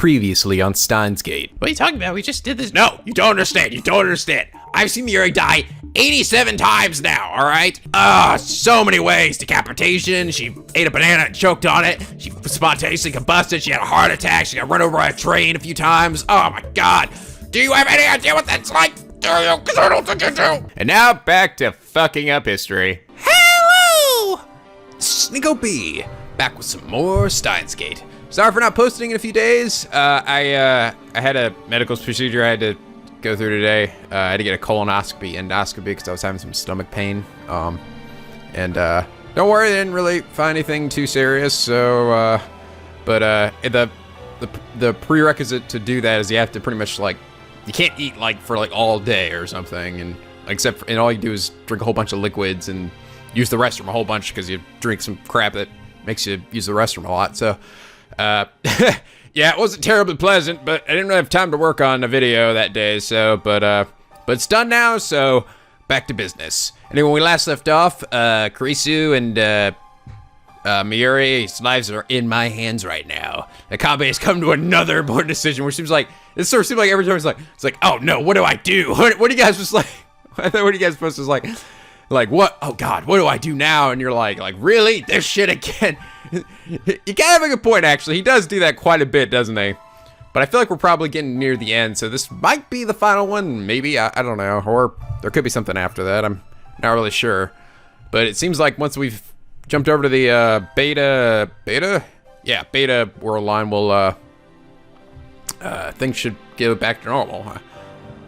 Previously on Steins. What are you talking about? We just did this. No, you don't understand. You don't understand. I've seen Mayuri die 87 times now, all right? So many ways. Decapitation, she ate a banana and choked on it. She spontaneously combusted. She had a heart attack. She got run over by a train a few times. Oh my God. Do you have any idea what that's like? Do you? Because I don't think you do. And now back to fucking up history. Hello! NicoB, back with some more Steins. Sorry for not posting in a few days. I had a medical procedure I had to go through today. I had to get a colonoscopy, endoscopy, because I was having some stomach pain. Don't worry, I didn't really find anything too serious. So, the prerequisite to do that is you have to pretty much you can't eat for all day or something, and and all you do is drink a whole bunch of liquids and use the restroom a whole bunch because you drink some crap that makes you use the restroom a lot. So. Yeah, it wasn't terribly pleasant, but I didn't really have time to work on a video that day, so, but it's done now, so back to business. Anyway, when we last left off, Kurisu and, Mayuri's lives are in my hands right now. NicoB has come to another important every time it's like, oh no, what do I do? What do you guys just I thought what are you guys supposed to what? Oh God, what do I do now? And you're like really? This shit again? You kind of have a good point, actually. He does do that quite a bit, doesn't he? But I feel like we're probably getting near the end, so this might be the final one. Maybe, I don't know. Or there could be something after that. I'm not really sure. But it seems like once we've jumped over to the beta? Yeah, beta world line, we'll, things should go back to normal.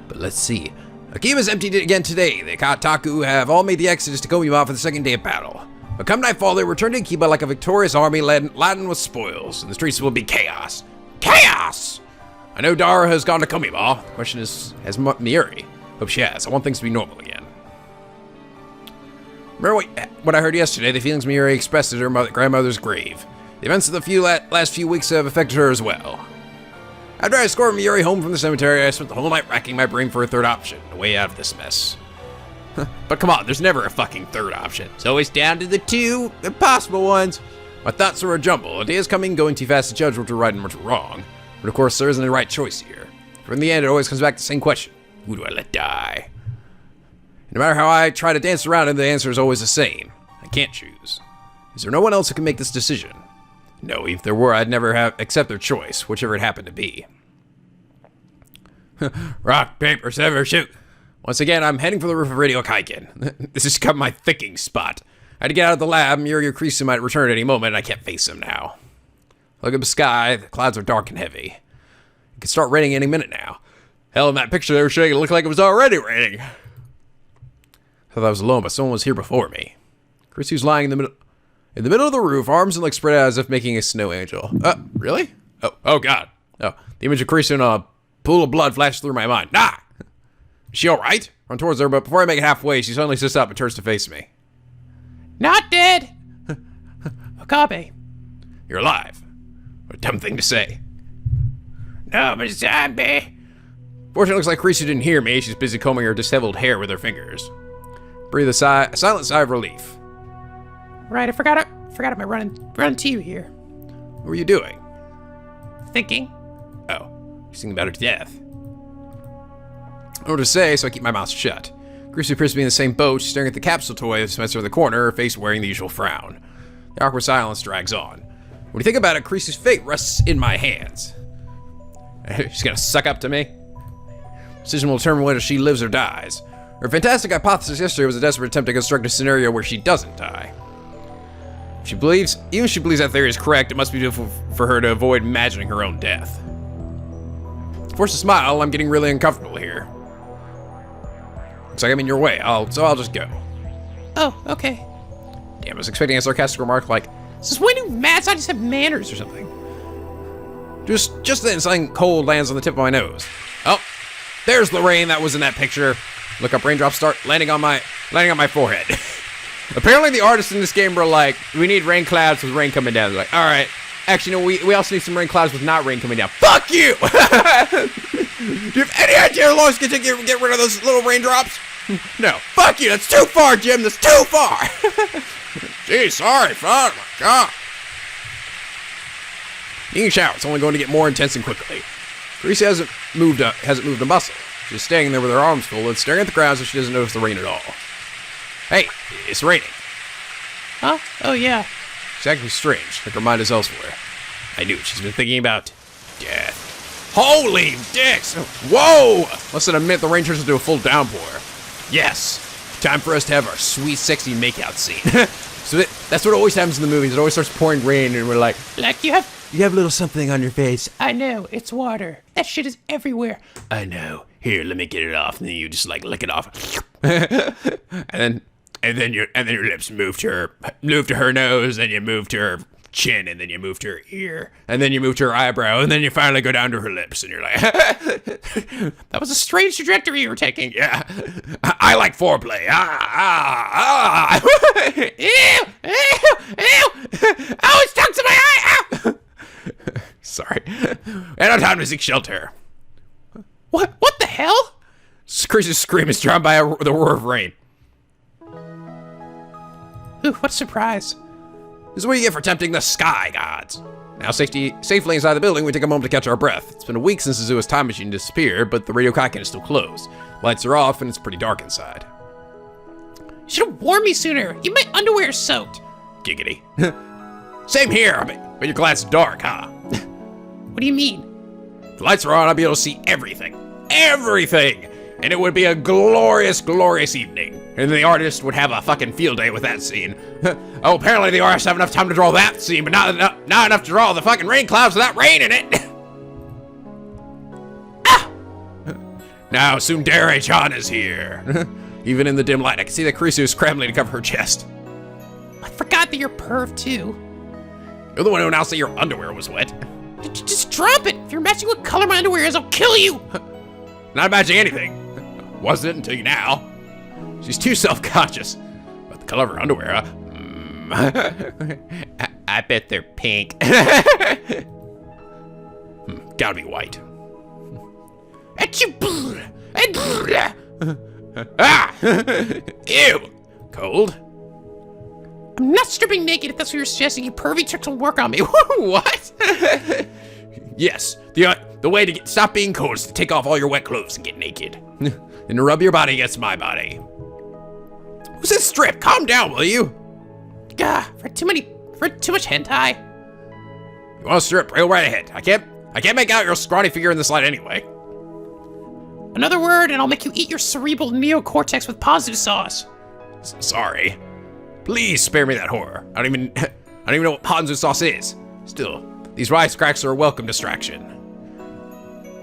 But let's see. Akiba's emptied it again today. The Kataku have all made the exodus to Komima for the second day of battle. But come nightfall, they return to Akiba like a victorious army laden with spoils, and the streets will be chaos. Chaos! I know Dara has gone to Komima. The question is, has Mayuri? Hope she has. I want things to be normal again. Remember what I heard yesterday, the feelings Mayuri expressed at her grandmother's grave. The events of the last few weeks have affected her as well. After I escorted Mayuri home from the cemetery, I spent the whole night racking my brain for a third option, a way out of this mess. But come on, there's never a fucking third option. It's always down to the two impossible ones. My thoughts are a jumble. Ideas coming, going too fast to judge what's right and what's wrong. But of course, there isn't a right choice here. For in the end, it always comes back to the same question. Who do I let die? No matter how I try to dance around it, the answer is always the same. I can't choose. Is there no one else who can make this decision? No, if there were, I'd never accept their choice, whichever it happened to be. Rock, paper, scissors, shoot. Once again, I'm heading for the roof of Radio Kaiken. This has become my thinking spot. I had to get out of the lab. Mayuri or Kurisu might return at any moment, and I can't face them now. Look at the sky. The clouds are dark and heavy. It could start raining any minute now. Hell, in that picture they were showing, it looked like it was already raining. I thought I was alone, but someone was here before me. Kurisu's lying in the middle of the roof, arms and legs spread out as if making a snow angel. Really? Oh God. Oh, the image of Kurisu in a pool of blood flashed through my mind. Nah! Is she alright? Run towards her, but before I make it halfway, she suddenly sits up and turns to face me. Not dead! NicoB. You're alive. What a dumb thing to say. No, but zombie. Fortunately, it looks like Kurisu didn't hear me. She's busy combing her disheveled hair with her fingers. Breathe a silent sigh of relief. Right, I forgot my running to you here. What were you doing? Thinking. Oh, you're thinking about her death. I don't know what to say, so I keep my mouth shut. Kurisu appears to be in the same boat, staring at the capsule toy that Spencer in the corner, her face wearing the usual frown. The awkward silence drags on. When you think about it, Kurisu's fate rests in my hands. She's gonna suck up to me? Decision will determine whether she lives or dies. Her fantastic hypothesis yesterday was a desperate attempt to construct a scenario where she doesn't die. Even if she believes that theory is correct, it must be difficult for her to avoid imagining her own death. Forced to smile, I'm getting really uncomfortable here. Looks like I'm in your way, so I'll just go. Oh, okay. Damn, I was expecting a sarcastic remark like, "Since when do mad scientists have manners or something?" Just then something cold lands on the tip of my nose. Oh, there's the rain that was in that picture. Look up, raindrops start landing on my forehead. Apparently the artists in this game were like, we need rain clouds with rain coming down. They're like, all right, actually, no, we also need some rain clouds with not rain coming down. Fuck you! Do you have any idea how long it's gonna take you to get rid of those little raindrops? No. Fuck you, that's too far, Jim, that's too far! Gee, sorry, fuck, oh my God. Taking a shower, it's only going to get more intense and quickly. Carissa hasn't moved a muscle. She's staying there with her arms full and staring at the ground so she doesn't notice the rain at all. Hey, it's raining. Huh? Oh, yeah. It's actually strange, like her mind is elsewhere. I knew it. She's been thinking about death. Holy dicks! Whoa! Less than a minute, the rain turns into a full downpour. Yes, time for us to have our sweet, sexy makeout scene. So that's what always happens in the movies. It always starts pouring rain, and we're like, Like, you have a little something on your face. I know, it's water. That shit is everywhere. I know. Here, let me get it off. And then you just like lick it off. and then your lips move to her nose, and you move to her chin, and then you move to her ear, and then you move to her eyebrow, and then you finally go down to her lips, and you're like, That was a strange trajectory you were taking. yeah, I like foreplay. Ew! Ew! Ew! Oh, it's stuck to my eye! Ow! Sorry. And no time to seek shelter. What the hell? Chris's scream is drowned by the roar of rain. Ooh, what a surprise. This is what you get for tempting the sky gods. Now safely inside the building, we take a moment to catch our breath. It's been a week since Azua's time machine disappeared, but the radio cockpit is still closed. Lights are off, and it's pretty dark inside. You should have warned me sooner. My underwear is soaked. Giggity. Same here, but your glass is dark, huh? What do you mean? If the lights are on, I'll be able to see everything. Everything! And it would be a glorious, glorious evening. And the artist would have a fucking field day with that scene. Oh, apparently the artists have enough time to draw that scene, but not enough to draw the fucking rain clouds without rain in it. Ah! Now, Tsundere-chan is here. Even in the dim light, I can see that Kurisu is scrambling to cover her chest. I forgot that you're perv too. You're the one who announced that your underwear was wet. Just drop it. If you're matching what color my underwear is, I'll kill you. Not matching anything. Wasn't until you now. She's too self-conscious. But the color of her underwear, I bet they're pink. Gotta be white. Ah! Ew! Cold? I'm not stripping naked if that's what you're suggesting. You pervy trick to work on me. What? Yes. The way to stop being cold is to take off all your wet clothes and get naked. And to rub your body against my body. Who's this strip? Calm down, will you? Gah, for too much hentai. You want to strip? Rail right ahead. I can't make out your scrawny figure in this light anyway. Another word and I'll make you eat your cerebral neocortex with positive sauce. Sorry. Please spare me that horror. I don't even know what ponzu sauce is. Still, these wisecracks are a welcome distraction.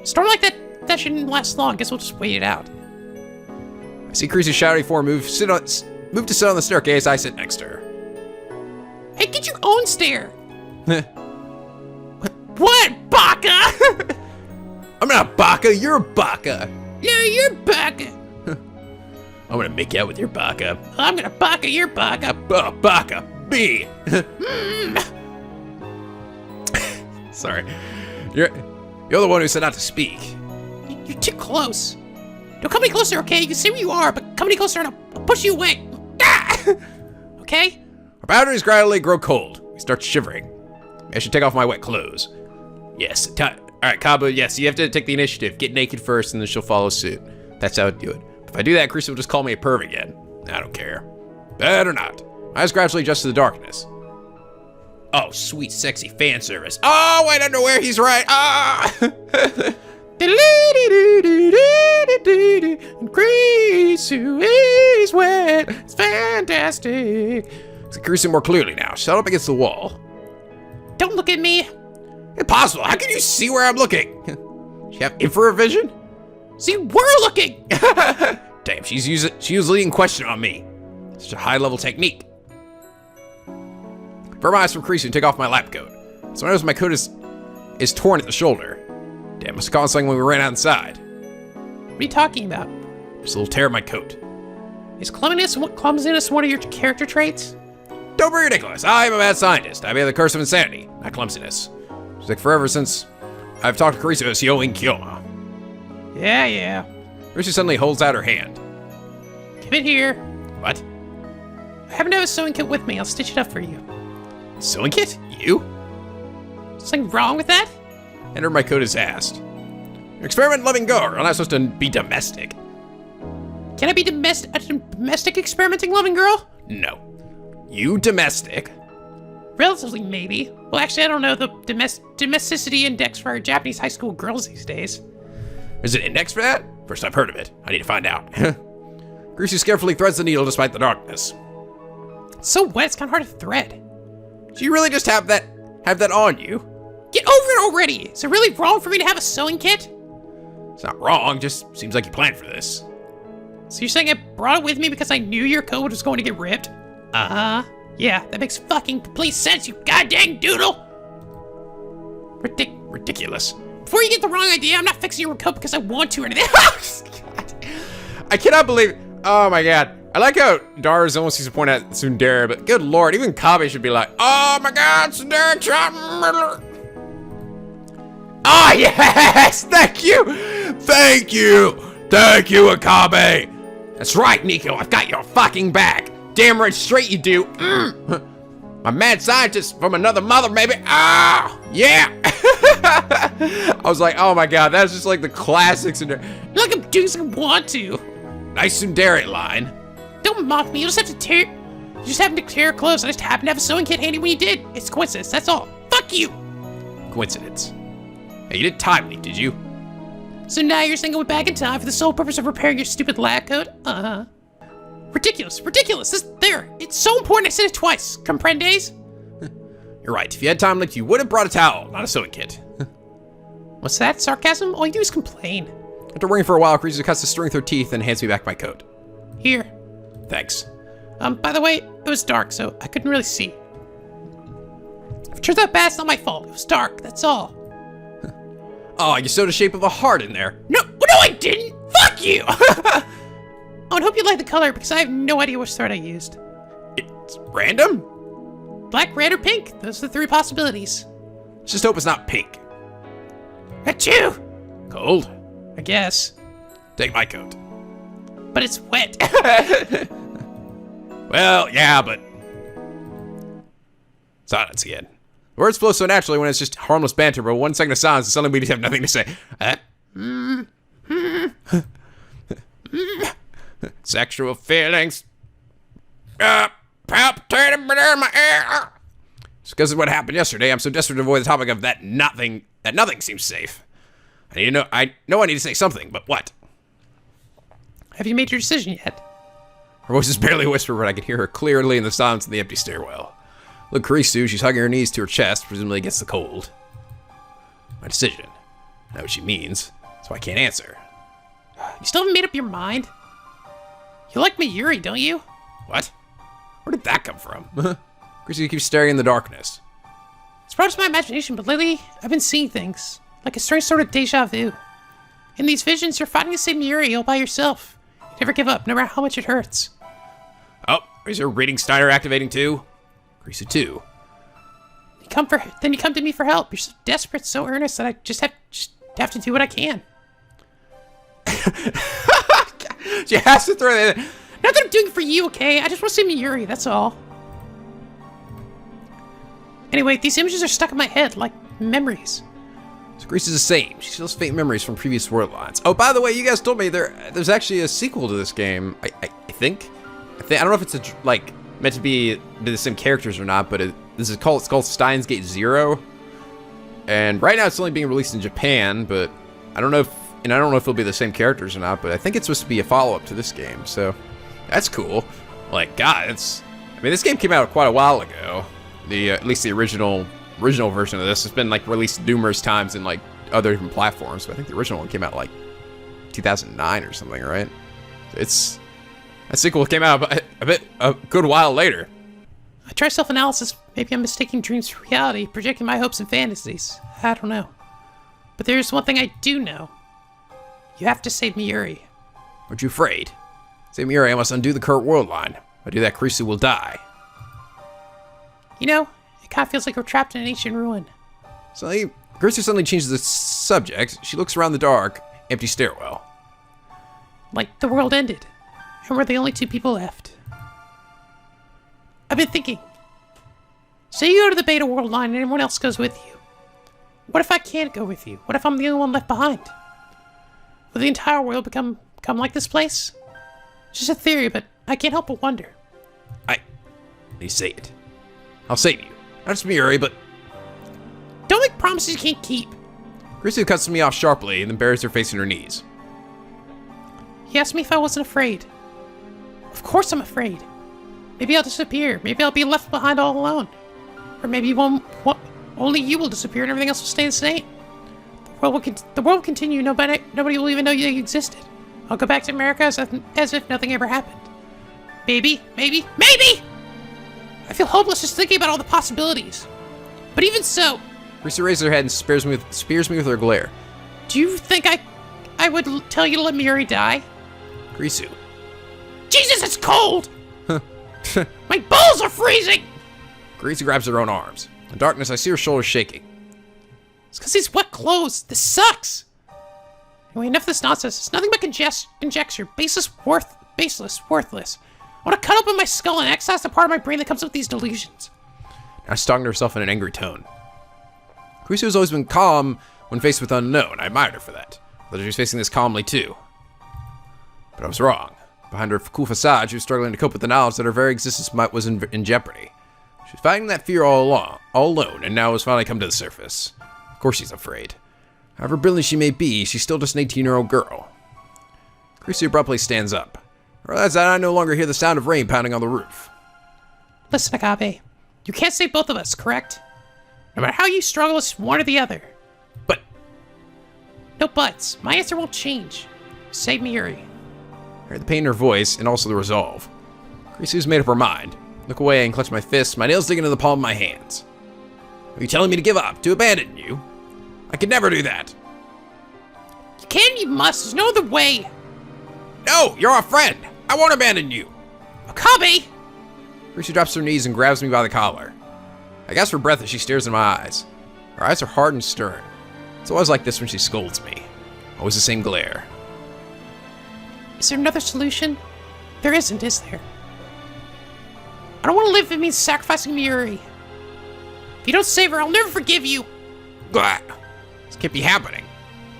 Storm like that shouldn't last long. Guess we'll just wait it out. I see Creasy's shadowy form move to sit on the staircase. I sit next to her. Hey, get your own stair. What, baka? I'm not baka. You're baka. Yeah, you're baka. I'm gonna make out with your baka. I'm gonna baka your baka. Baka. B. Sorry. You're the one who said not to speak. You're too close. Don't come any closer, okay? You can see where you are, but come any closer and I'll push you away. Okay? Our boundaries gradually grow cold. We start shivering. I should take off my wet clothes. Yes. Alright, Kabu, yes, you have to take the initiative. Get naked first, and then she'll follow suit. That's how I do it. If I do that, Carissa will just call me a perv again. I don't care. Better not. My eyes gradually adjust to the darkness. Oh, sweet, sexy fan service. Oh, white underwear, he's right. Ah! Creasu is wet. It's fantastic. See Carissa more clearly now. Shut up against the wall. Don't look at me. Impossible. How can you see where I'm looking? She have infrared vision? See, we're looking. Damn, she was leading question on me. Such a high-level technique. Firm eyes from Carissa and take off my lab coat. So I notice my coat is torn at the shoulder. Damn, must have caused something when we ran outside. What are you talking about? Just a little tear in my coat. Is clumsiness one of your character traits? Don't be ridiculous. I am a mad scientist. I bear the curse of insanity, not clumsiness. It's like forever since I've talked to Carissa as Hyo in Kyoma. Yeah. Carissa suddenly holds out her hand. Come in here. What? I happen to have a sewing kit with me. I'll stitch it up for you. Sewing kit? You? Something wrong with that? Enter my code as asked. Experiment loving girl. You're not supposed to be domestic. Can I be a domestic experimenting loving girl? No. You domestic. Relatively, maybe. Well, actually, I don't know the domesticity index for Japanese high school girls these days. Is it index for that? First I've heard of it. I need to find out. Greasy carefully threads the needle despite the darkness. It's so wet, it's kind of hard to thread. Do you really just have that on you? Get over it already! Is it really wrong for me to have a sewing kit? It's not wrong, just seems like you planned for this. So you're saying I brought it with me because I knew your code was going to get ripped? Uh-huh. Yeah, that makes fucking complete sense, you goddamn doodle! Ridiculous. Before you get the wrong idea, I'm not fixing your code because I want to or anything. God. I cannot believe. Oh my god. I like how Dara's almost seems to point at Tsundere, but good lord, even Kabe should be like, oh my god, Tsundere shot. Ah, yes! Thank you! Thank you! Thank you, Akabe! That's right, Nico, I've got your fucking back. Damn right straight you do. My mad scientist from another mother, maybe. Ah, yeah! I was like, oh my god, that's just like the classic Tsundere. You're like I'm doing something I want to. Nice Tsundere line. Don't mock me, you just have to tear. You just happened to tear clothes. I just happened to have a sewing kit handy when you did. It's coincidence, that's all. Fuck you! Coincidence. Hey, you didn't time leak, did you? So now you're saying I went back in time for the sole purpose of repairing your stupid lab code? Uh-huh. Ridiculous, ridiculous. It's so important I said it twice. Comprendes? You're right. If you had time leaked, you would have brought a towel, not a sewing kit. What's that, sarcasm? All you do is complain. After worrying for a while, Kreezer cuts the string with her teeth and hands me back my coat. Here. Thanks. By the way, it was dark, so I couldn't really see. If it turns out bad, it's not my fault. It was dark, that's all. Oh, you sewed a shape of a heart in there. No, I didn't! Fuck you! I would hope you like the color, because I have no idea which thread I used. It's random? Black, red, or pink. Those are the three possibilities. Let's just hope it's not pink. Achoo! Cold? I guess. Take my coat. But it's wet. Well, yeah, but... Silence again. Words flow so naturally when it's just harmless banter, but 1 second of silence and suddenly we just have nothing to say. Sexual feelings. Palpitating in my ear. It's because of what happened yesterday. I'm so desperate to avoid the topic of that nothing seems safe. I know I need to say something, but what? Have you made your decision yet? Her voice is barely a whisper, but I could hear her clearly in the silence in the empty stairwell. Look, Kurisu, she's hugging her knees to her chest, presumably against the cold. My decision. I know what she means, so I can't answer. You still haven't made up your mind? You like Mayuri, don't you? What? Where did that come from? Kurisu keeps staring in the darkness. It's brought to my imagination, but lately I've been seeing things. Like a strange sort of deja vu. In these visions, you're fighting the same Mayuri all by yourself. You never give up, no matter how much it hurts. Oh, is your reading Steiner activating too? Kurisu too. Then you come to me for help. You're so desperate, so earnest that I just have to do what I can. She has to throw that in. Not that I'm doing it for you, okay? I just want to see Mayuri, that's all. Anyway, these images are stuck in my head, like memories. So Grease is the same. She still has faint memories from previous world lines. Oh, by the way, you guys told me there's actually a sequel to this game. I think. I don't know if it's meant to be the same characters or not, but it's called Steins Gate 0. And right now it's only being released in Japan, but I don't know if it'll be the same characters or not, but I think it's supposed to be a follow-up to this game. So that's cool. Like, God, this game came out quite a while ago. At least the original version of this has been released numerous times in other different platforms, but I think the original one came out 2009 or something, right? That sequel came out a good while later. I try self-analysis. Maybe I'm mistaking dreams for reality, projecting my hopes and fantasies. I don't know. But there's one thing I do know. You have to save Mayuri. Aren't you afraid? Save Mayuri, I must undo the current world line. If I do that, Kurisu will die. You know, it kind of feels like we're trapped in an ancient ruin. Suddenly, Kurisu suddenly changes the subject. She looks around the dark, empty stairwell. Like the world ended, and we're the only two people left. I've been thinking. Say you go to the Beta World line and everyone else goes with you. What if I can't go with you? What if I'm the only one left behind? Will the entire world become like this place? It's just a theory, but I can't help but wonder. You say it. I'll save you. Not just Mayuri, but... Don't make promises you can't keep. Krisu cuts me off sharply and then buries her face in her knees. He asked me if I wasn't afraid. Of course I'm afraid. Maybe I'll disappear. Maybe I'll be left behind all alone. Or maybe only you will disappear and everything else will stay the same. The world will continue. Nobody will even know you existed. I'll go back to America as if nothing ever happened. Maybe! I feel hopeless just thinking about all the possibilities. But even so... Krisu raises her head and spears me with her glare. Do you think I would tell you to let Mayuri die? Krisu. Jesus, it's cold! My balls are freezing! Krisu grabs her own arms. In darkness, I see her shoulders shaking. It's because these wet clothes. This sucks! Anyway, enough of this nonsense. It's nothing but conjecture. Baseless, worthless. I want to cut open my skull and excise the part of my brain that comes up with these delusions. Now she's talking to herself in an angry tone. Krisu has always been calm when faced with unknown. I admired her for that. Though she was facing this calmly too. But I was wrong. Behind her cool facade, she was struggling to cope with the knowledge that her very existence was in jeopardy. She was fighting that fear all alone, and now it was finally come to the surface. Of course she's afraid. However brilliant she may be, she's still just an 18-year-old girl. Krisu abruptly stands up. I realize that I no longer hear the sound of rain pounding on the roof. Listen, NicoB. You can't save both of us, correct? No matter how you struggle, it's one or the other. But... No buts. My answer won't change. Save Mayuri. I heard the pain in her voice, and also the resolve. Krisu's made up her mind. Look away and clutch my fists, my nails dig into the palm of my hands. Are you telling me to give up, to abandon you? I could never do that. You can, you must. There's no other way. No, you're a friend. I won't abandon you. NicoB! Krisu drops to her knees and grabs me by the collar. I gasp for breath as she stares in my eyes. Her eyes are hard and stern. It's always like this when she scolds me. Always the same glare. Is there another solution? There isn't, is there? I don't want to live if it means sacrificing Mayuri. If you don't save her, I'll never forgive you. Blah. This can't be happening.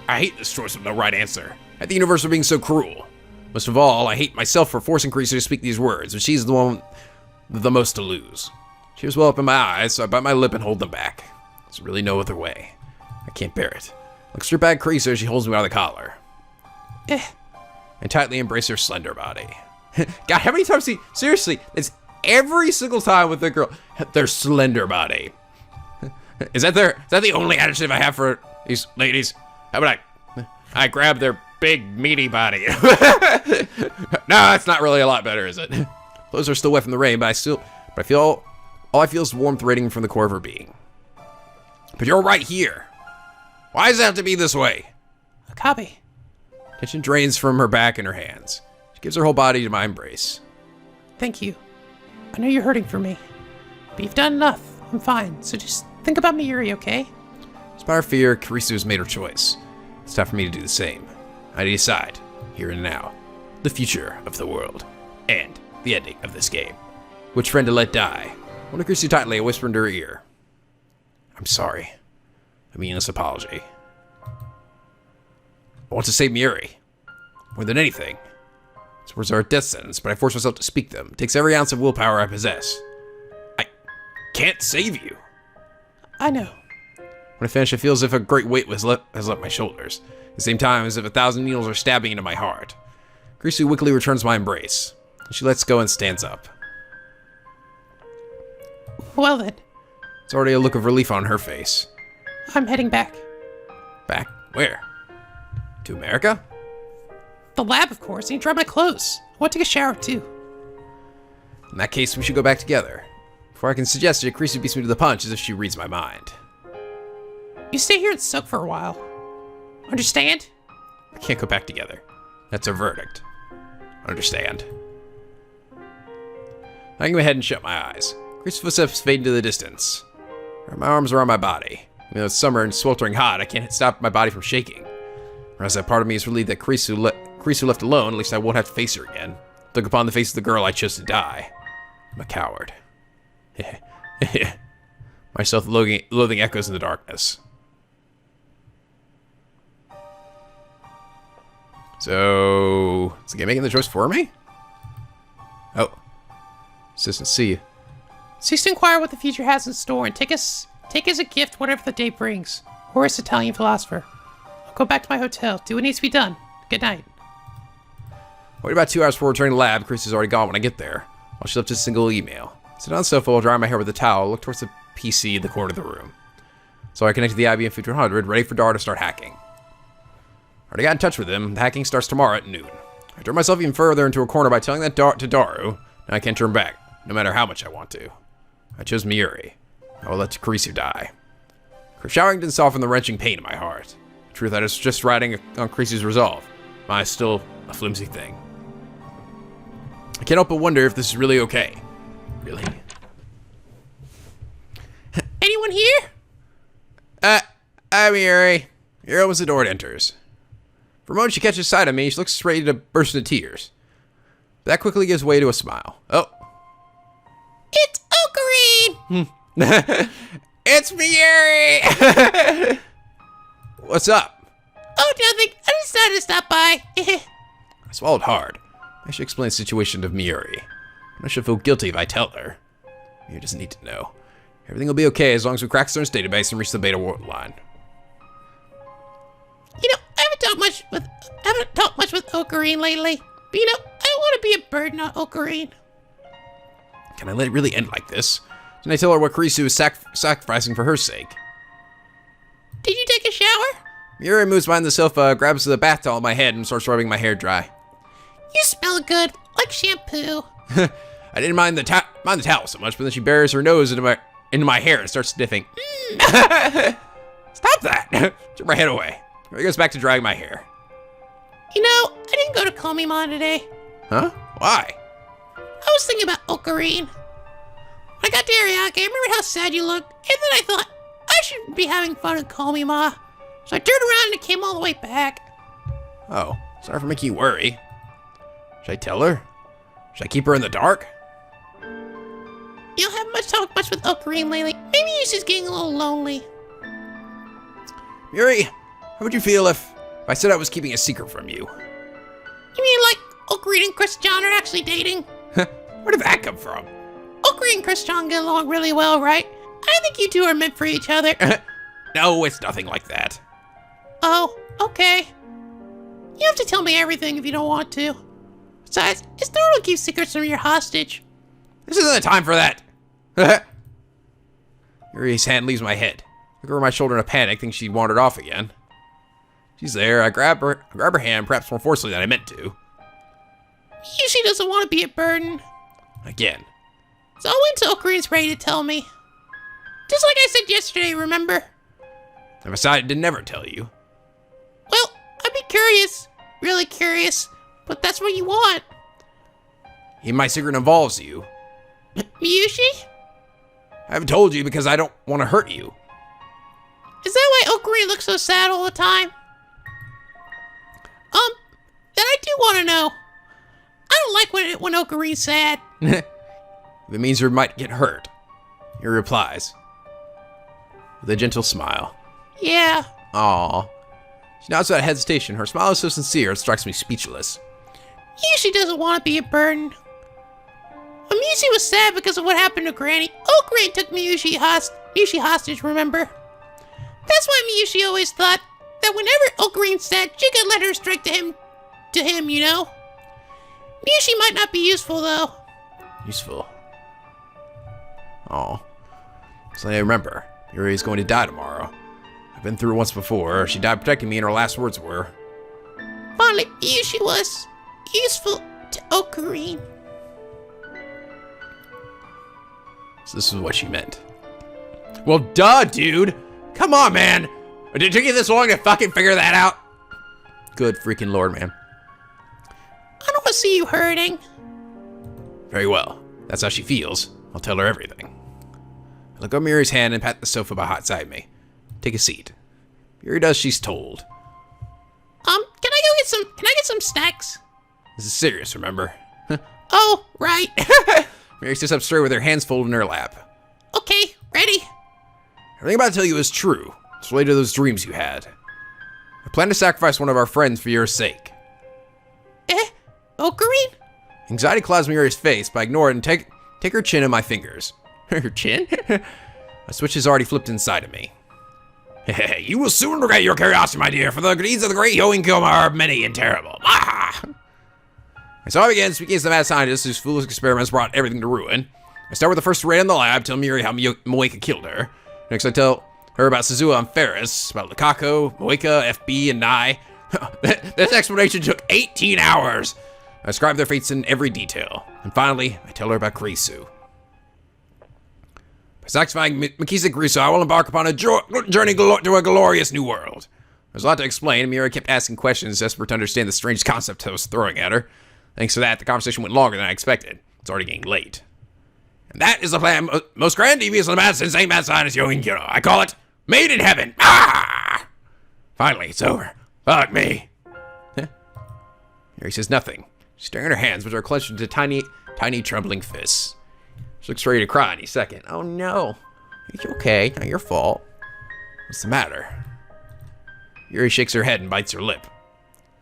I hate this choice of no right answer. I hate the universe for being so cruel. Most of all, I hate myself for forcing Krisu to speak these words, but she's the one with the most to lose. Tears well up in my eyes, so I bite my lip and hold them back. There's really no other way. I can't bear it. I look straight back at Krisu as she holds me by the collar. And tightly embrace her slender body. God, how many times seriously, it's every single time with the girl, their slender body. Is that the only adjective I have for these ladies? How about I grab their big meaty body? No, that's not really a lot better, is it? Clothes are still wet from the rain, but I feel all I feel is warmth radiating from the core of her being. But you're right here. Why does it have to be this way? NicoB. Tension drains from her back and her hands. She gives her whole body to my embrace. Thank you. I know you're hurting for me, but you've done enough. I'm fine, so just think about Mayuri, okay? Despite her fear, Krisu has made her choice. It's time for me to do the same. I decide, here and now, the future of the world, and the ending of this game. Which friend to let die? I want to Krisu tightly, I whisper into her ear. I'm sorry. A meaningless apology. I want to save Mayuri. More than anything. These words are a death sentence, but I force myself to speak them. It takes every ounce of willpower I possess. I can't save you. I know. When I finish, I feel as if a great weight has left my shoulders. At the same time, as if 1,000 needles are stabbing into my heart. Krisu weakly returns my embrace. She lets go and stands up. Well then. There's already a look of relief on her face. I'm heading back. Back? Where? To America? The lab, of course. I need to dry my clothes. I want to take a shower, too. In that case, we should go back together. Before I can suggest it, Krisu beats me to the punch as if she reads my mind. You stay here and soak for a while. Understand? We can't go back together. That's our verdict. Understand? I can go ahead and shut my eyes. Krisu's footsteps fade into the distance. My arms are on my body. Even though it's summer and sweltering hot, I can't stop my body from shaking. Whereas that part of me is relieved that Krisu left alone, at least I won't have to face her again. Look upon the face of the girl I chose to die. I'm a coward. My self-loathing echoes in the darkness. So, is the game making the choice for me? Oh. Assistant C. Cease to inquire what the future has in store and take as a gift whatever the day brings. Horace, Italian philosopher. I'll go back to my hotel. Do what needs to be done. Good night. Wait about 2 hours before returning to the lab. Chris is already gone when I get there. All she left is a single email. Sit down on the sofa while drying my hair with a towel. Look towards the PC in the corner of the room. So I connected the IBM 5100, ready for Dar to start hacking. Already got in touch with him. The hacking starts tomorrow at noon. I drove myself even further into a corner by telling that to Daru. Now I can't turn back, no matter how much I want to. I chose Mayuri. I will let Kurisu die. Showering didn't soften the wrenching pain in my heart. The truth, I was just riding on Kurisu's resolve. Mine is still a flimsy thing. I can't help but wonder if this is really okay. Really? Anyone here? I'm Mayuri. Mayuri opens the door and enters. For a moment, she catches sight of me. She looks ready to burst into tears. But that quickly gives way to a smile. Oh. It's Ocarine! It's Mayuri! What's up? Oh, nothing. I decided to stop by. I swallowed hard. I should explain the situation to Mayuri. I should feel guilty if I tell her. Mayuri doesn't need to know. Everything will be okay as long as we crack Steins' database and reach the beta world line. You know, I haven't talked much with Ocarine lately. But you know, I don't want to be a burden on Ocarine. Can I let it really end like this? Can I tell her what Kurisu is sacrificing for her sake? Did you take a shower? Mayuri moves behind the sofa, grabs the bath towel on my head, and starts rubbing my hair dry. You smell good, like shampoo. I didn't mind the towel so much, but then she buries her nose into my hair and starts sniffing. Stop that! Turn my head away. Mayuri goes back to drying my hair. You know, I didn't go to Komima today. Huh? Why? I was thinking about Ocarine. When I got to Ariake, I remembered how sad you looked, and then I thought, I should be having fun at Komima. So I turned around and came all the way back. Oh, sorry for making you worry. Should I tell her? Should I keep her in the dark? You don't have talked much with Ocarine lately. Maybe she's getting a little lonely. Mayuri, how would you feel if I said I was keeping a secret from you? You mean like Ocarine and Chris John are actually dating? Where did that come from? Ocarine and Chris John get along really well, right? I think you two are meant for each other. No, it's nothing like that. Oh, okay. You have to tell me everything if you don't want to. Besides, it's normal to keep secrets from your hostage. This isn't the time for that. Yuri's hand leaves my head. I look over my shoulder in a panic, think she wandered off again. She's there. I grab her hand, perhaps more forcefully than I meant to. She doesn't want to be a burden. Again. So I'll wait until Ocarine's ready to tell me. Just like I said yesterday, remember? I decided to never tell you. Well, I'd be curious. Really curious. But that's what you want. Even my secret involves you. Miyushi? I haven't told you because I don't want to hurt you. Is that why Ocarine looks so sad all the time? Then I do want to know. I don't like when Ocarine's sad. If it means you might get hurt. He replies. With a gentle smile. Yeah. Aww. She nods without hesitation. Her smile is so sincere, it strikes me speechless. Miyushi doesn't want to be a burden. When Miyushi was sad because of what happened to Granny, Ocarine took Miyushi hostage, remember? That's why Miyushi always thought that whenever Ocarine's sad, she could let her strike to him, you know? Miyushi might not be useful, though. Useful. Oh. So I remember. Yuri is going to die tomorrow. I've been through it once before. She died protecting me, and her last words were... Finally, Miyushi was useful to Ocarine. So this is what she meant. Well, duh, dude! Come on, man! Did it take you this long to fucking figure that out? Good freaking lord, man. I don't want to see you hurting. Very well. That's how she feels. I'll tell her everything. I look up Miri's hand and pat the sofa beside me. Take a seat. Miri does she's told. Can I get some snacks? This is serious, remember? Oh, right. Miri sits up straight with her hands folded in her lap. Okay, ready. Everything I'm about to tell you is true. It's related to those dreams you had. I plan to sacrifice one of our friends for your sake. Ocarine? Anxiety clouds Miyuri's face, but I ignore it and take her chin in my fingers. Her chin? A switch has already flipped inside of me. You will soon regret your curiosity, my dear, for the deeds of the great Yoinkyo are many and terrible. Ah! And so I began speaking as the mad scientist whose foolish experiments brought everything to ruin. I start with the first raid in the lab, tell Miyuri how Moeka killed her. Next I tell her about Suzuha and Ferris, about Lukaku, Moeka, FB, and Nai. This explanation took 18 hours. I describe their fates in every detail. And finally, I tell her about Grisu. By satisfying Mikisa Grisu, I will embark upon a journey to a glorious new world. There's a lot to explain, and Miyuri kept asking questions, desperate to understand the strange concept I was throwing at her. Thanks to that, the conversation went longer than I expected. It's already getting late. And that is the plan, most grand, devious, and mad, insane, mad scientist Yoinkyo. I call it Made in Heaven. Ah! Finally, it's over. Fuck me. Miyuri says nothing. She's staring at her hands, which are clenched into tiny, trembling fists. She looks ready to cry any second. Oh no. Are you okay? Not your fault. What's the matter? Yuri shakes her head and bites her lip.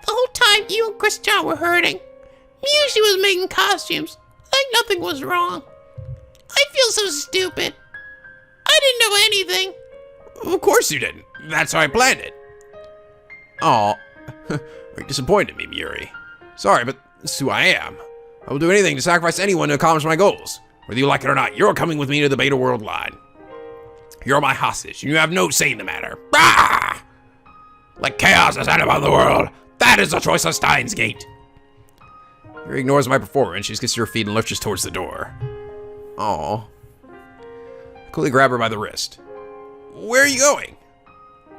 The whole time you and Christian were hurting, Miyushi was making costumes like nothing was wrong. I feel so stupid. I didn't know anything. Of course you didn't. That's how I planned it. Aw. You're disappointed in me, Miyuri. Sorry, but this is who I am. I will do anything to sacrifice anyone to accomplish my goals. Whether you like it or not, you're coming with me to the Beta World line. You're my hostage, and you have no say in the matter. Ah! Like chaos has had upon the world. That is the choice of Steins Gate. Yuri ignores my performance. She gets to her feet and lurches towards the door. Aw. I quickly grab her by the wrist. Where are you going?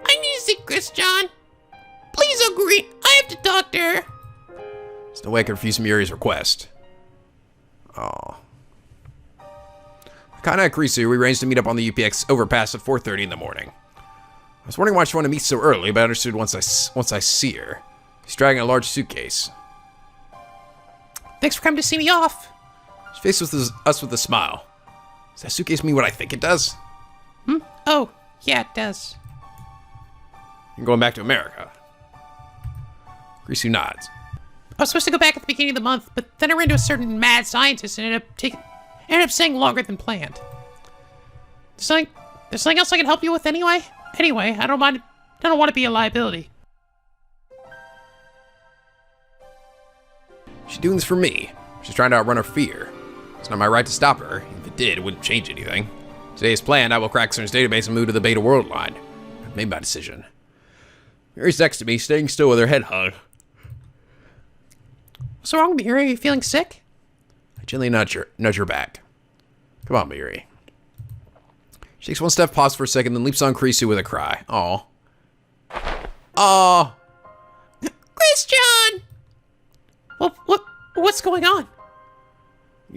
I need to see Christian. Please agree. I have to talk to her. There's no way I can refuse Miyuri's request. Aw. Kana and Kurisu, we arranged to meet up on the UPX overpass at 4:30 in the morning. I was wondering why she wanted to meet so early, but I understood once I see her. She's dragging a large suitcase. Thanks for coming to see me off. She faces us with a smile. Does that suitcase mean what I think it does? Oh, yeah, it does. You're going back to America. Kurisu nods. I was supposed to go back at the beginning of the month, but then I ran into a certain mad scientist and ended up staying longer than planned. There's something else I can help you with anyway? Anyway, I don't want to be a liability. She's doing this for me. She's trying to outrun her fear. It's not my right to stop her. If it did, it wouldn't change anything. Today as planned, I will crack Cern's database and move to the Beta World line. I've made my decision. Mary's next to me, staying still with her head hung. What's wrong, Miyuri? Are you feeling sick? I gently nudge her back. Come on, Miyuri. She takes one step, pauses for a second, then leaps on Kurisu with a cry. Aw. Aw. Christian! What's going on?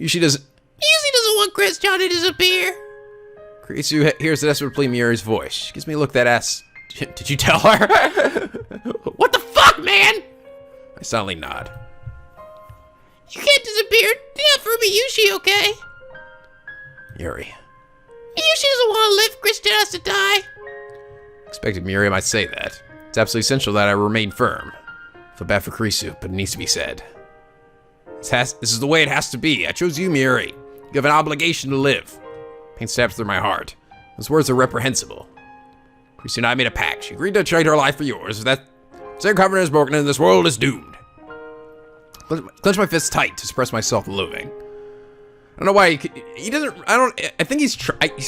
She doesn't want Christian to disappear. Kurisu hears the desperate plea in Miyuri's voice. She gives me a look that asks, did you tell her? What the fuck, man? I silently nod. You can't disappear. Not for Miyushi, okay? Yuri. Miyushi doesn't want to live. Christian has to die. Expected Miyuri might say that. It's absolutely essential that I remain firm. I feel bad for Kurisu, but it needs to be said. This is the way it has to be. I chose you, Miyuri. You have an obligation to live. Pain stabs through my heart. Those words are reprehensible. Kurisu and I made a pact. She agreed to trade her life for yours. If that same covenant is broken, then this world is doomed. Clench my fists tight to suppress my self-loathing. I don't know why he doesn't. I think he's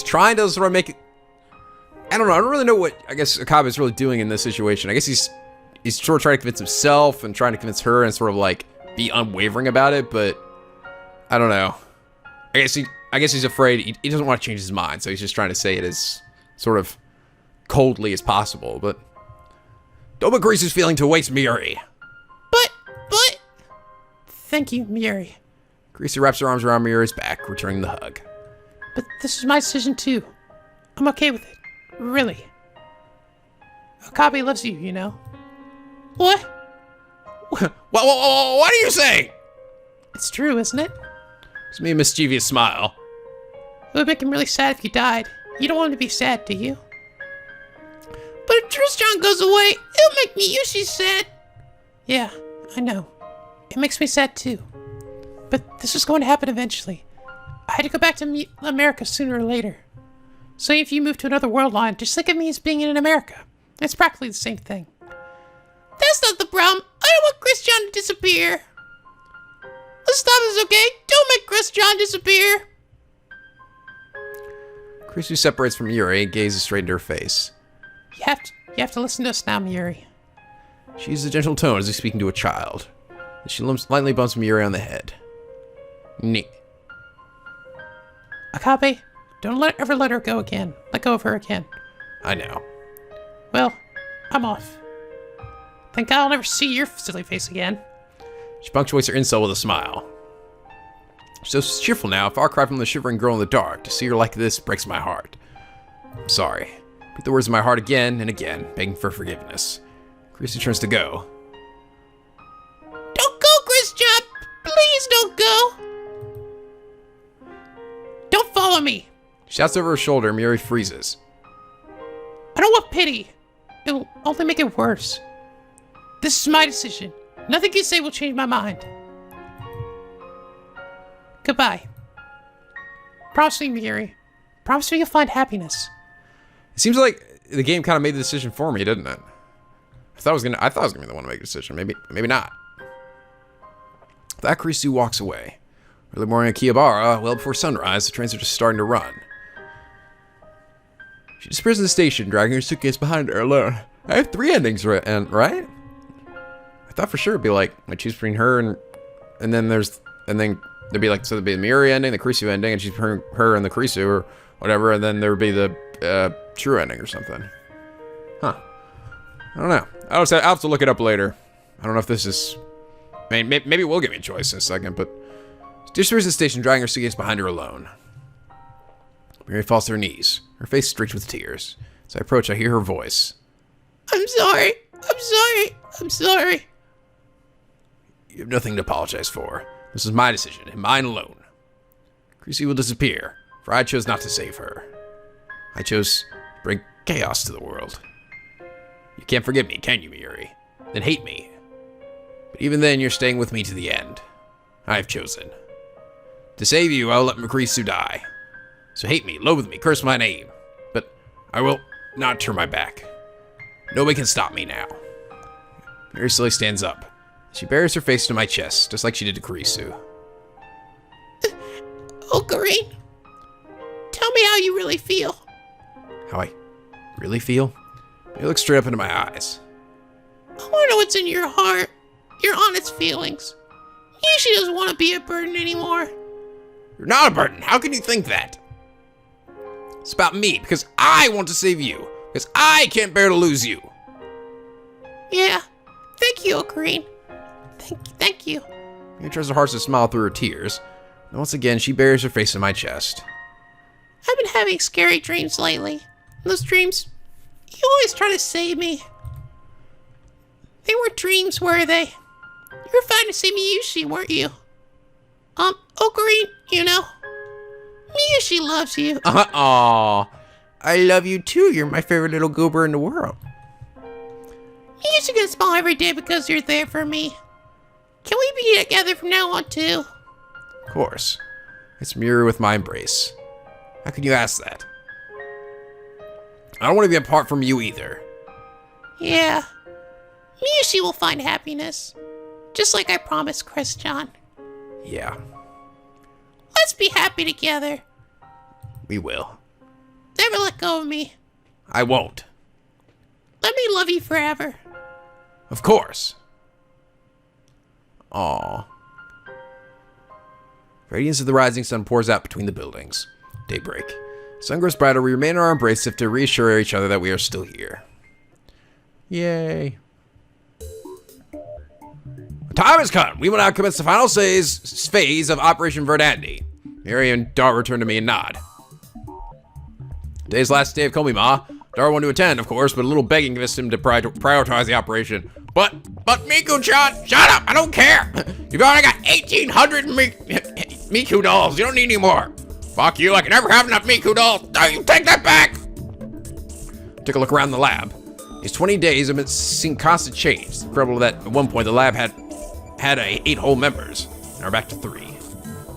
trying to sort of make it. I don't know. I don't really know what I guess NicoB is really doing in this situation. I guess he's sort of trying to convince himself and trying to convince her and sort of like be unwavering about it. But I don't know. I guess he's afraid. He doesn't want to change his mind, so he's just trying to say it as sort of coldly as possible. But don't put Kurisu's feeling to waste, Miyuri. But. Thank you, Miyuri. Kurisu wraps her arms around Miyuri's back, returning the hug. But this is my decision too. I'm okay with it. Really. NicoB loves you, you know. What? What are you saying? It's true, isn't it? Gives me a mischievous smile. It would make him really sad if you died. You don't want him to be sad, do you? But if Tristan goes away, it'll make Miyushi sad. Yeah, I know. It makes me sad too. But this was going to happen eventually. I had to go back to America sooner or later. So if you move to another world line, just think of me as being in America. It's practically the same thing. That's not the problem. I don't want Christian to disappear. Let's stop this, okay? Don't make Christian disappear. Chrissy separates from Yuri and gazes straight into her face. You have to listen to us now, Mayuri. She uses a gentle tone as if speaking to a child. She lightly bumps Mayuri on the head. NicoB, don't ever let her go again. Let go of her again. I know. Well, I'm off. Thank God I'll never see your silly face again. She punctuates her insult with a smile. She's so cheerful now, a far cry from the shivering girl in the dark. To see her like this breaks my heart. I'm sorry. Put the words in my heart again and again, begging for forgiveness. Chrissy turns to go. Don't go, Christian. Please don't go. Don't follow me. She shouts over her shoulder, and Mayuri freezes. I don't want pity. It'll only make it worse. This is my decision. Nothing you say will change my mind. Goodbye. Promise me, Mayuri. Promise me you'll find happiness. It seems like the game kind of made the decision for me, didn't it? I thought I was gonna be the one to make a decision. Maybe not. That Chrissy walks away. Early morning at Akihabara, well before sunrise, the trains are just starting to run. She disappears in the station, dragging her suitcase behind her alone. I have 3 endings, right? I thought for sure it'd be like I choose between her and then there'd be like, so there'd be the Mayuri ending, the Kurisu ending, and she's her and the Kurisu or whatever, and then there would be the true ending or something. Huh. I don't know. I'll have to look it up later. I don't know if this is... I mean, maybe it will give me a choice in a second, but... She disappears the station, dragging her suitcase behind her alone. Mayuri falls to her knees, her face streaked with tears. As I approach, I hear her voice. I'm sorry. I'm sorry. I'm sorry. You have nothing to apologize for. This is my decision, and mine alone. Chrissy will disappear, for I chose not to save her. I chose to bring chaos to the world. You can't forgive me, can you, Mayuri? Then hate me. But even then, you're staying with me to the end. I have chosen. To save you, I'll let Makrisu die. So hate me, loathe me, curse my name. But I will not turn my back. Nobody can stop me now. Mayuri slowly stands up. She buries her face to my chest, just like she did to Kurisu. Ocarine, tell me how you really feel. How I really feel? You look straight up into my eyes. I want to know what's in your heart, your honest feelings. She doesn't want to be a burden anymore. You're not a burden. How can you think that? It's about me, because I want to save you. Because I can't bear to lose you. Yeah. Thank you, Ocarine. Thank you. She tries her hardest to smile through her tears. And once again, she buries her face in my chest. I've been having scary dreams lately. Those dreams, you always try to save me. They weren't dreams, were they? You were fine to save Miyushi, weren't you? Ocarine, you know, Miyushi loves you. Aw, I love you too. You're my favorite little goober in the world. Miyushi gets smile every day because you're there for me. Can we be together from now on, too? Of course. It's Mayuri with my embrace. How can you ask that? I don't want to be apart from you either. Yeah. Miyushi will find happiness. Just like I promised Christian. Yeah, Let's be happy together. we will. Never let go of me. I won't. Let me love you forever. Of course. Aw. Radiance of the rising sun pours out between the buildings. Daybreak. Sun grows brighter. We remain in our embrace as if to reassure each other that we are still here. Yay. The time has come. We will now commence the final phase of Operation Verdandi. Mary and Dar return to me and nod. Today's last day of Komima. Dar wanted to attend, of course, but a little begging convinced him to prioritize the operation. But Miku-chan, shut up! I don't care! You've already got 1,800 Miku dolls. You don't need any more. Fuck you, I can never have enough Miku dolls. No, you take that back! Took a look around the lab. These 20 days have been seeing constant change. It's incredible that at one point the lab had had 8 whole members. Now we're back to 3.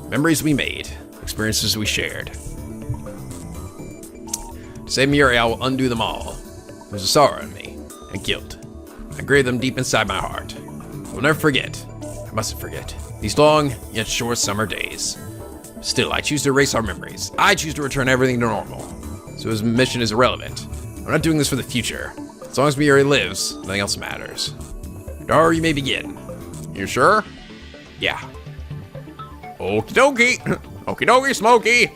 Memories we made, experiences we shared. To save Mayuri, I will undo them all. There's a sorrow in me, and guilt. I grave them deep inside my heart. I will never forget. I mustn't forget. These long, yet short summer days. Still, I choose to erase our memories. I choose to return everything to normal. So his mission is irrelevant. I'm not doing this for the future. As long as Mayuri lives, nothing else matters. Daru, you may begin. You sure? Yeah. Okie dokie. Okie dokie, Smokey.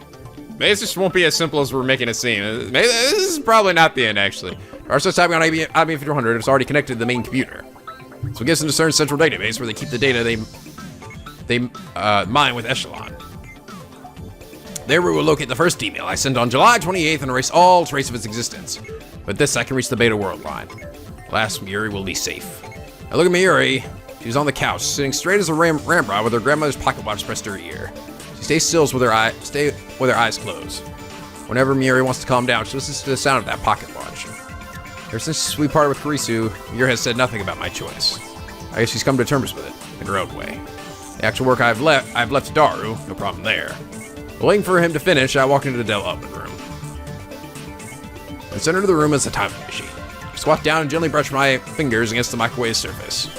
Maybe this won't be as simple as we're making it seem. Maybe this is probably not the end, actually. Daru starts typing on IBM 5100. It's already connected to the main computer. So it gets into a certain central database where they keep the data they mine with Echelon. There we will locate the first email I sent on July 28th and erase all trace of its existence. But this I can reach the beta world line. Last, Mayuri will be safe. I look at Mayuri. She was on the couch, sitting straight as a ramrod with her grandmother's pocket watch pressed to her ear. She stays still with her eyes closed. Whenever Mayuri wants to calm down, she listens to the sound of that pocket watch. Ever since we parted with Kurisu, Mayuri has said nothing about my choice. I guess she's come to terms with it, in her own way. The actual work I've left to Daru, no problem there. Waiting for him to finish, I walk into the development room. In the center of the room is the time machine. I squat down and gently brush my fingers against the microwave surface.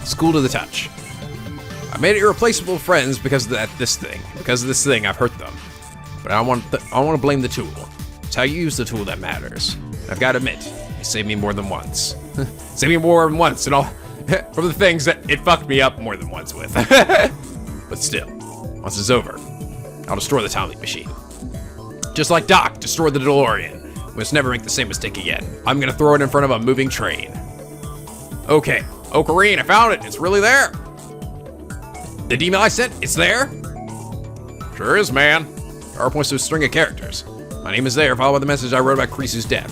It's cool to the touch. I made irreplaceable friends because of this thing. Because of this thing, I've hurt them. But I want to blame the tool. It's how you use the tool that matters. I've got to admit, it saved me more than once. Saved me more than once, and all from the things that it fucked me up more than once with. But still, once it's over, I'll destroy the time machine. Just like Doc destroyed the DeLorean. We must never make the same mistake again. I'm gonna throw it in front of a moving train. Okay, Ocarine, I found it. It's really there. The email I sent, it's there? Sure is, man. Daru points to a string of characters. My name is there, followed by the message I wrote about Kurisu's death.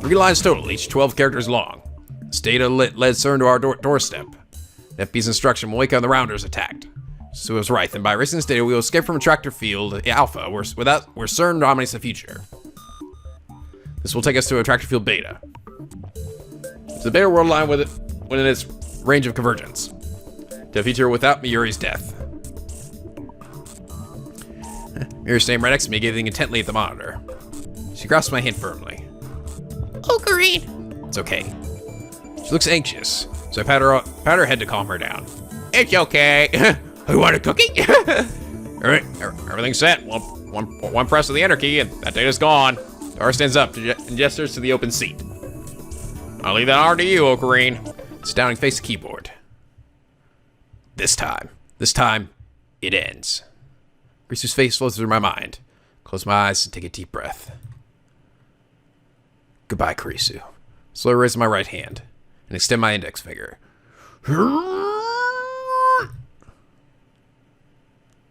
3 lines total, each 12 characters long. This data led CERN to our doorstep. FB's instruction will wake up the Rounders attacked. So it was right, then by erasing this data, we will escape from Attractor Field Alpha, where CERN dominates the future. This will take us to Attractor Field Beta. It's the Beta world line within its range of convergence. To a future without Mayuri's death. Mayuri's standing right next to me, gazing intently at the monitor. She grasps my hand firmly. Ocarine. It's okay. She looks anxious, so I pat her head to calm her down. It's okay. You want a cookie? Everything's set. One press of the enter key and that data's gone. Daru stands up and gestures to the open seat. I'll leave that honor to you, Ocarine. Sits down and faces the keyboard. This time, it ends. Kurisu's face flows through my mind. Close my eyes and take a deep breath. Goodbye, Kurisu. Slowly raise my right hand and extend my index finger.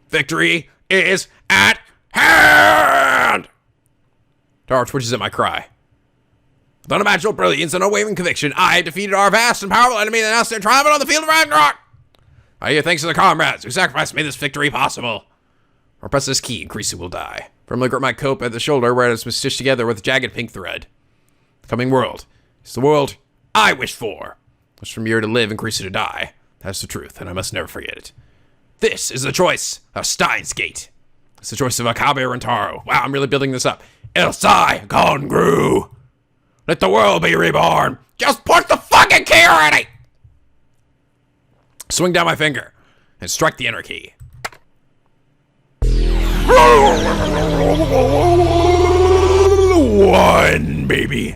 Victory is at hand! Daru twitches at my cry. With unimaginable brilliance and unwavering conviction, I have defeated our vast and powerful enemy and announced their triumph on the field of Ragnarok! I give thanks to the comrades who sacrificed to make this victory possible. I'll press this key and Kurisu will die. Firmly grip my coat at the shoulder where it has been stitched together with jagged pink thread. The coming world is the world I wish for. I wish for Mayuri to live and Kurisu to die. That's the truth, and I must never forget it. This is the choice of Steins Gate. It's the choice of Akabe or Rentaro. Wow, I'm really building this up. Elsai Gongru. Let the world be reborn. Just put the fucking key already! Swing down my finger and strike the enter key. One, baby.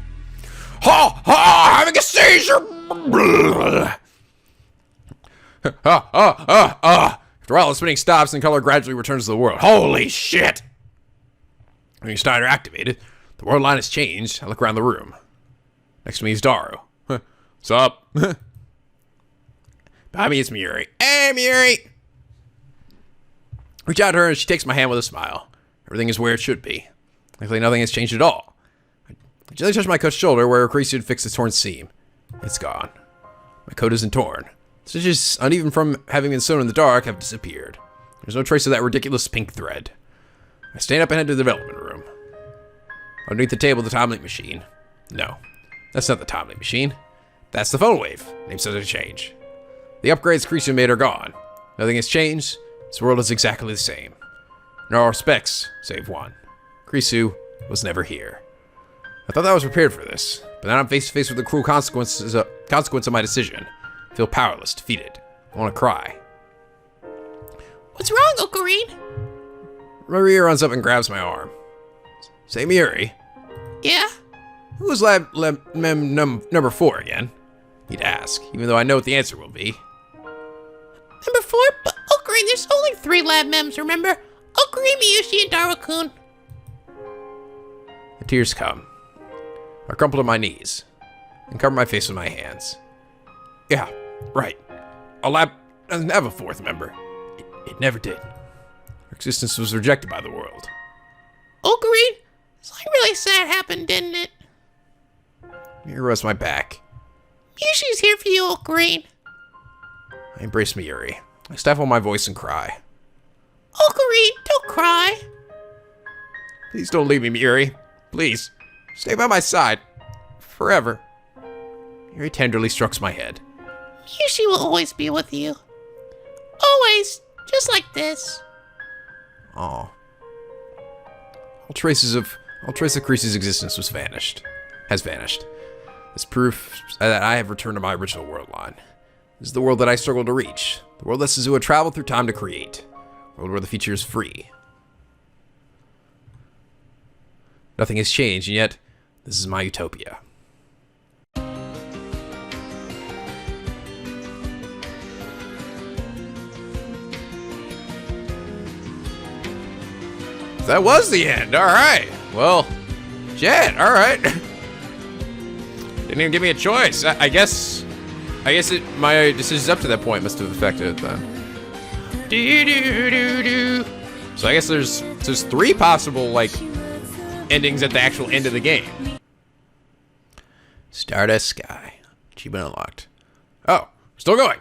Ha ha! Having a seizure. After all, the spinning stops and color gradually returns to the world. Holy shit! When Steiner activated, the world line has changed. I look around the room. Next to me is Daru. What's up? Behind me is Mayuri. Hey, Mayuri! Reach out to her and she takes my hand with a smile. Everything is where it should be. Luckily, nothing has changed at all. I gently touch my coat's shoulder where Kurisu had fixed the torn seam. It's gone. My coat isn't torn. Stitches, uneven from having been sewn in the dark, have disappeared. There's no trace of that ridiculous pink thread. I stand up and head to the development room. Underneath the table, the time link machine. No, that's not the time link machine. That's the phone wave. Name says to change. The upgrades Kurisu made are gone. Nothing has changed. This world is exactly the same. In all respects, save one. Kurisu was never here. I thought that I was prepared for this, but now I'm face to face with the cruel consequence of my decision. I feel powerless, defeated. I want to cry. What's wrong, Ocarine? Maria runs up and grabs my arm. Say, Mayuri, Yeah? who was number 4 again? He'd ask, even though I know what the answer will be. Number 4? But Ocarine, there's only 3 lab mems, remember? Ocarine, Miyushi, and Daru-kun. The tears come. I crumple to my knees and cover my face with my hands. Yeah, right. Our lab doesn't have a 4th member. It never did. Our existence was rejected by the world. Ocarine? Something really sad happened, didn't it? Mayuri rubs my back. Miyushi's here for you, Ocarine. I embrace Mayuri. I stifle my voice and cry. Ocarine, don't cry. Please don't leave me, Mayuri. Please, stay by my side. Forever. Mayuri tenderly strokes my head. Miyushi will always be with you. Always, just like this. Aw. All trace of Kurisu's existence has vanished. This proof that I have returned to my original world line. This is the world that I struggled to reach. The world that Suzuha traveled through time to create. A world where the future is free. Nothing has changed, and yet, this is my utopia. That was the end. All right. Well, shit. All right. Didn't even give me a choice. I guess my decisions up to that point must have affected it then. So I guess there's 3 possible like endings at the actual end of the game. Stardust Sky. Achievement unlocked. Oh, still going.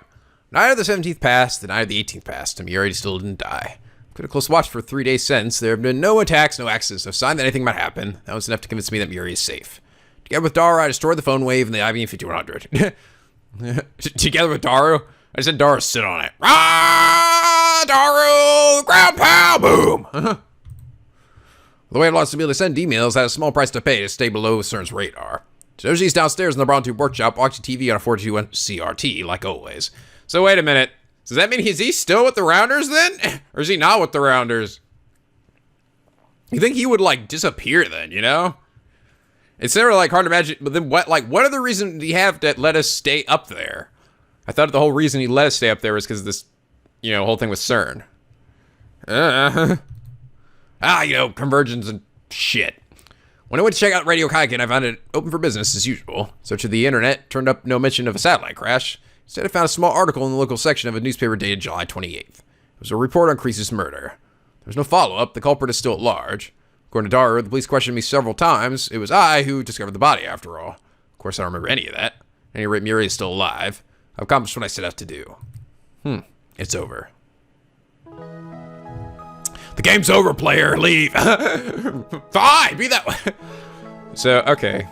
Night of the 17th passed, the night of the 18th passed, and Mayuri still didn't die. Could have close watch for 3 days since. There have been no attacks, no accidents, no sign that anything might happen. That was enough to convince me that Mayuri is safe. Together with Daru, I destroyed the phone wave and the IBM 5100. Together with Daru, I said Daru sit on it. Ah, Daru, ground pound, boom. The way I've lost the ability to send emails had a small price to pay to stay below CERN's radar. Joji's downstairs in the Brown Tube workshop watching TV on a 42 CRT, like always. So wait a minute. Does that mean he still with the Rounders then? Or is he not with the Rounders? You think he would like disappear then, you know? It's never like hard to imagine, but then what other reason do you have that let us stay up there? I thought the whole reason he let us stay up there was because of this, whole thing with CERN. Convergence and shit. When I went to check out Radio Kaiken, I found it open for business as usual. Search of the internet turned up no mention of a satellite crash. Instead, I found a small article in the local section of a newspaper dated July 28th. It was a report on Kurisu's murder. There was no follow-up. The culprit is still at large. According to Daru, the police questioned me several times. It was I who discovered the body, after all. Of course, I don't remember any of that. At any rate, Mayuri is still alive. I've accomplished what I set out to do. It's over. The game's over, player. Leave. Fine, be that way. So, okay.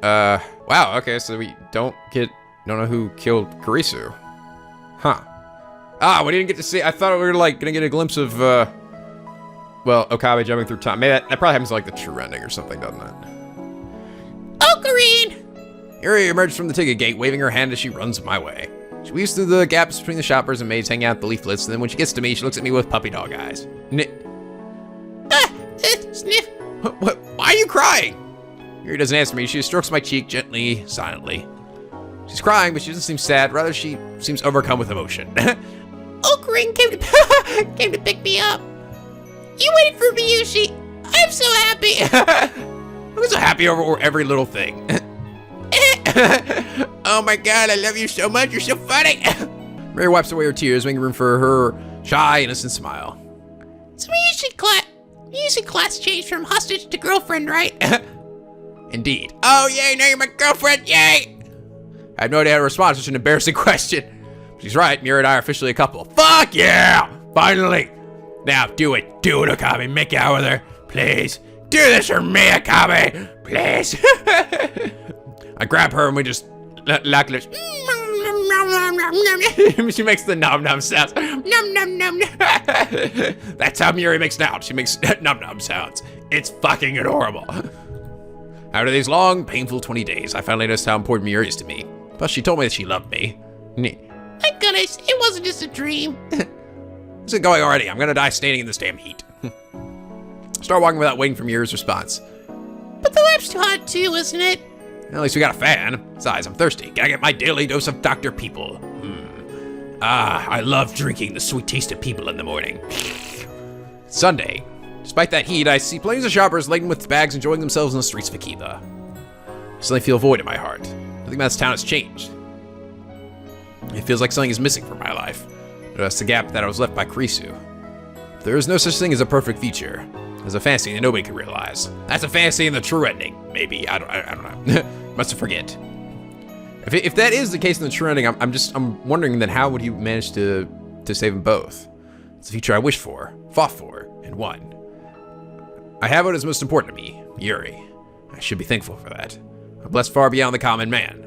Wow, okay, so we don't know who killed Kurisu. Huh. We didn't get to see, I thought we were, gonna get a glimpse of, Okabe jumping through time. Maybe that probably happens like the true ending or something, doesn't it? Ocarine! Yuri emerged from the ticket gate, waving her hand as she runs my way. She weaves through the gaps between the shoppers and maids hanging out the leaflets, and then when she gets to me, she looks at me with puppy dog eyes. Sniff. What? Why are you crying? Yuri doesn't answer me. She just strokes my cheek gently, silently. She's crying, but she doesn't seem sad. Rather, she seems overcome with emotion. Ocarine came to pick me up. You waited for Miyushi. I'm so happy. I'm so happy over every little thing. Oh my god, I love you so much. You're so funny. Mary wipes away her tears, making room for her shy, innocent smile. So Miyushi class changed from hostage to girlfriend, right? Indeed. Oh, yay, now you're my girlfriend, yay! I have no idea how to respond to such an embarrassing question. She's right, Mira and I are officially a couple. Fuck yeah! Finally! Now, do it, Okabe. Make out with her, please. Do this for me, Okabe, please. I grab her and we just lock lips. nom, nom, nom. She makes the nom nom sounds. Nom, nom, nom, nom. That's how Mayuri makes now. She makes nom nom sounds. It's fucking adorable. After these long, painful 20 days, I finally noticed how important Mayuri is to me. Plus, she told me that she loved me. My goodness, it wasn't just a dream. Is it going already? I'm gonna die standing in this damn heat. Start walking without waiting for Mayuri's response. But the lab's too hot too, isn't it? At least we got a fan. Besides, I'm thirsty. Gotta get my daily dose of Dr. People. I love drinking the sweet taste of people in the morning. Sunday. Despite that heat, I see plenty of shoppers laden with bags enjoying themselves in the streets of Akiba. I suddenly feel a void in my heart. Nothing about this town has changed. It feels like something is missing from my life. That's the gap that I was left by Kurisu. There is no such thing as a perfect future. There's a fantasy that nobody can realize. That's a fantasy in the true ending. Maybe. I don't know. Must forget. If that is the case in the true ending, I'm wondering then how would he manage to save them both? It's the future I wished for, fought for, and won. I have what is most important to me, Yuri. I should be thankful for that. I'm blessed far beyond the common man.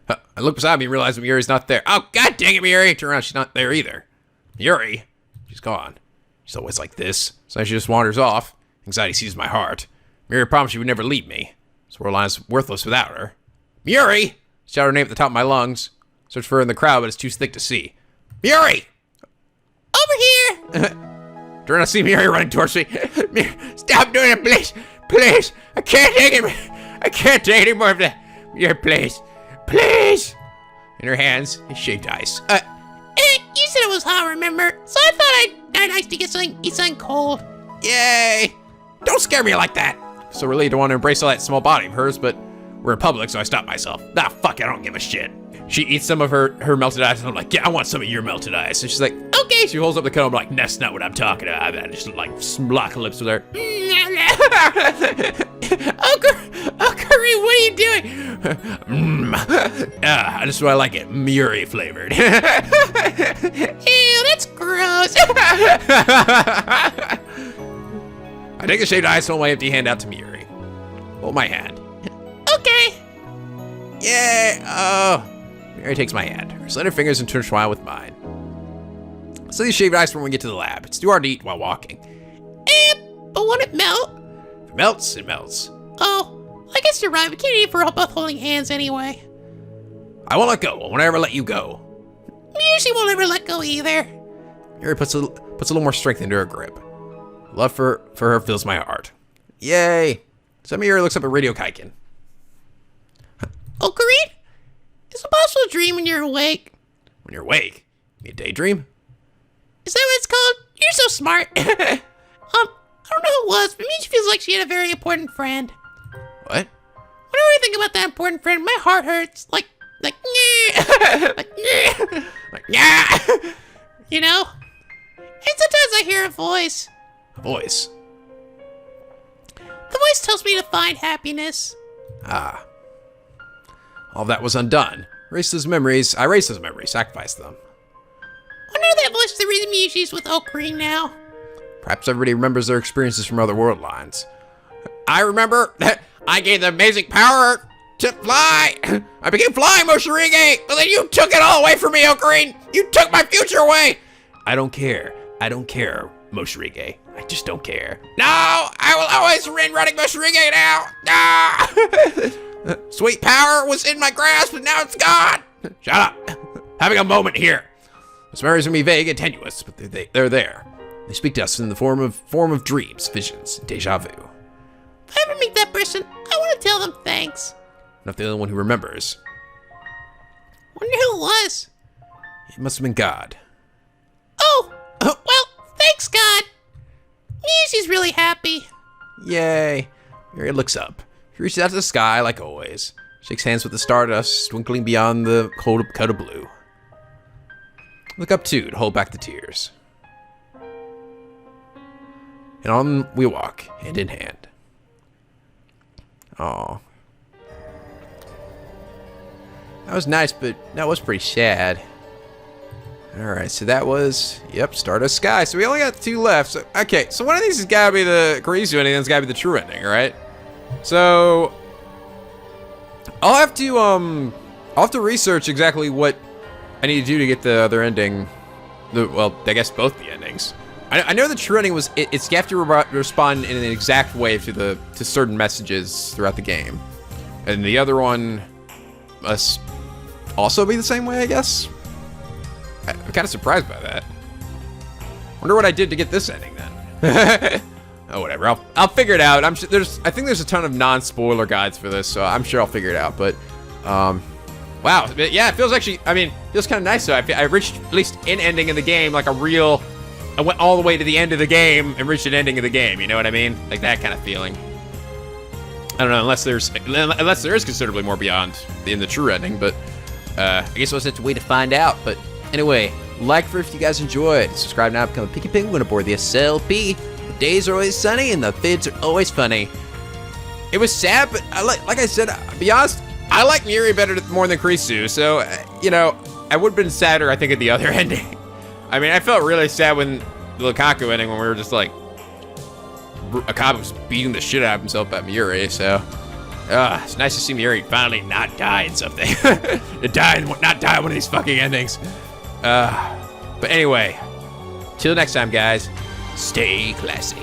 I look beside me and realize that Mayuri's not there. Oh, god dang it, Mayuri! Turn around, she's not there either. Mayuri? She's gone. She's always like this. So she just wanders off. Anxiety seizes my heart. Mayuri promised she would never leave me. This world is worthless without her. Mayuri! Shout her name at the top of my lungs. Search for her in the crowd, but it's too thick to see. Mayuri! Over here! Turn around, see Mayuri running towards me. Stop doing it, please! Please! I can't take it! I can't take any more of that! Mayuri, please! Please! In her hands is shaved ice. You said it was hot, remember? So I thought I'd nice to eat something cold. Yay! Don't scare me like that! So relieved to want to embrace all that small body of hers, but we're in public, so I stop myself. Nah, fuck it, I don't give a shit. She eats some of her melted ice, and I'm like, yeah, I want some of your melted ice. And she's like, okay. She holds up the cone, I'm like, that's not what I'm talking about. I just like lock her lips with her. Oh, Curry, what are you doing? I just what I like it, Mayuri flavored. Ew, that's gross. I take the shaved ice, hold my empty hand out to Mayuri. Hold my hand. Okay. Yay! Oh. Mayuri takes my hand. Her slender fingers intertwine with mine. So these shaved ice when we get to the lab. It's too hard to eat while walking. But won't it melt? If it melts, it melts. Oh, I guess you're right. We can't eat if we're both holding hands anyway. I won't let go. I won't ever let you go. We usually won't ever let go either. Mayuri puts a little more strength into her grip. Love for her fills my heart. Yay! So Mayuri looks up at Radio Kaiken. Oh, Kareem? Is it possible to dream when you're awake? When you're awake? You mean daydream? Is that what it's called? You're so smart. I don't know who it was, but it feels like she had a very important friend. What? Whenever I think about that important friend, my heart hurts. Like, like, yeah. You know? And sometimes I hear a voice. A voice. The voice tells me to find happiness. Ah. All that was undone. Erase those memories. I erased those memories. Sacrificed them. Wonder if that voice is the reason Miyuki's with Oak Green now. Perhaps everybody remembers their experiences from other world lines. I remember that I gained the amazing power to fly. I became flying Moshirige, but then you took it all away from me, Oak Green. You took my future away. I don't care. I don't care, Moshirige. I just don't care. No, I will always win running Moshirige now. No. Sweet power was in my grasp, and now it's gone. Shut up. Having a moment here. Those memories are me vague and tenuous, but they're there. They speak to us in the form of dreams, visions, deja vu. If I ever meet that person, I want to tell them thanks. Not the only one who remembers. Wonder who it was. It must have been God. Oh, well, thanks, God. Miyuki's really happy. Yay. Mary looks up. He reaches out to the sky like always. Shakes hands with the stardust twinkling beyond the cold cut of blue. Look up too to hold back the tears. And on we walk, hand in hand. Aw. That was nice, but that was pretty sad. Alright, so that was, yep, Stardust Sky. So we only got 2 left. So, okay, so one of these has got to be the Kurisu ending, and it's got to be the true ending, right? So, I'll have to research exactly what I need to do to get the other ending. Well, I guess both the endings. I know the true ending was it's you have to respond in an exact way to certain messages throughout the game, and the other one must also be the same way, I guess. I'm kind of surprised by that. Wonder what I did to get this ending then. Oh, whatever. I'll figure it out. I'm sure I think there's a ton of non-spoiler guides for this, so I'm sure I'll figure it out. But wow, yeah, it feels actually. I mean, it feels kind of nice. So I reached at least an ending in the game, like a real. I went all the way to the end of the game and reached an ending of the game. You know what I mean? Like that kind of feeling. I don't know, unless there is considerably more beyond in the true ending, but I guess we'll just have to wait to find out. But anyway, like for if you guys enjoyed, subscribe now, become a Picky Penguin aboard the SLP. The days are always sunny and the vids are always funny. It was sad, but like I said, to be honest, I like Mayuri more than Krisu, so you know, I would have been sadder, I think, at the other ending. I mean, I felt really sad when the Lukaku ending, when we were just like, Akabe was beating the shit out of himself at Mayuri, so it's nice to see Mayuri finally not die in something. Not die in one of these fucking endings. But anyway, till next time, guys, stay classy.